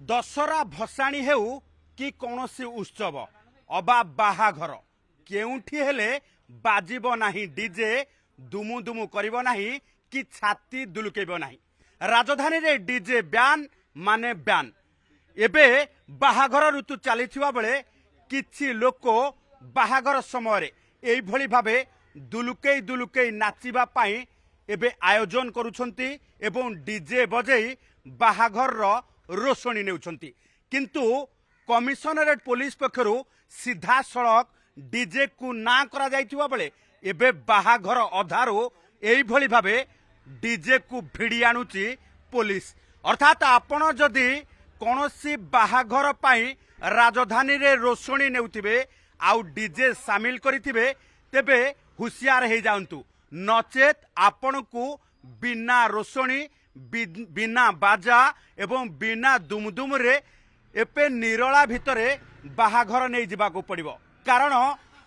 दशहरा भसाणी हेउ कि कौनसी उत्सव अबा बाहाघर केउठी हेले बाजिबो नाही डीजे दुमु दुमु करिबो नाही कि छाती दुलुकेबो नाही। राजधानी रे डीजे ब्यान माने ब्यान। एबे बाहाघर ऋतु चलीथिबा बेले किछि लोक बाहाघर समय एई भली भाबे दुलुकेई दुलुकेई नाचिबा पाई एबे आयोजन करूछंती एवं डीजे बजेई बाहाघर रोषणी नेउछंती। किंतु कमिशनरेट पुलिस पक्षरु सीधा सड़क डीजे को ना करा जाइथिबा बेले एबे बाहाघर अधारो एई भली भाबे डीजे को भिड़ी आनुची पुलिस। अर्थात आपण जदि कोनोसी बाहाघर पाई राजधानी रे रोषणी नेउथिबे आउ डीजे शामिल करिथिबे तेबे हुशियार हे जाउंतु, नचेत आपण को बिना रोषणी बिना बाजा एवं बिना दुमदुम रे एपे निरला भितरे बाहाघर नहीं जिबाको पड़िबो। कारण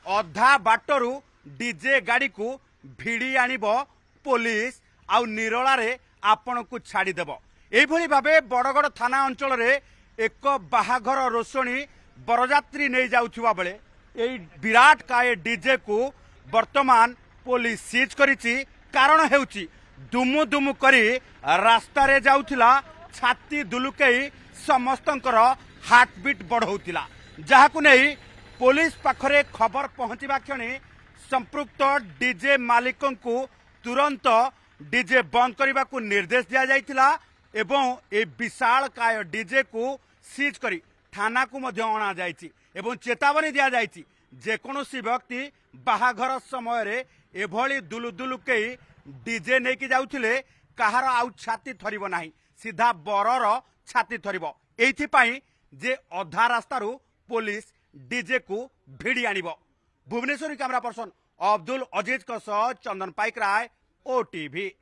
अधा बाटरू डीजे गाड़ी को भिड़ी आनिबो पुलिस आउ निरला रे आपण को छाड़ी देबो। एई भली भाबे बड़गड़ थाना अंचल रे एक बाहाघर रोषणी बरजात्री नहीं जाउथिबा बेले एई विराट काय डीजे को वर्तमान पुलिस सीज करिछि। कारण हेउछि दुमु दुमु करी रास्ता रे जाउथिला छाती दुलुकेई समस्तंकर हार्टबीट बढ़ौतिला, जहाकु नहीं पुलिस पाखरे खबर पहुंचीबा क्षणी संपृक्त डीजे मालिकन को तुरंत डीजे बंद करने को निर्देश दिया जाइतिला एवं ए विशाल काय डीजे को सीज करी थाना को मध्य अणा जाइछि एवं चेतावनी दिया जाइछि जेकोसी व्यक्ति बाहाघर समय रे एभली दुलु दुलुकेई डीजे नेकी जाउथिले कहार आउ छाती थरिबो नाही, सीधा बरर छाती थरिबो। एइथिपाई जे अधा रास्तारू पुलिस डीजे को भिड़ी आनिबो। भुवनेश्वरी कैमरा पर्सन अब्दुल अजीज को सह चंदन पाइक राय, ओटीवी।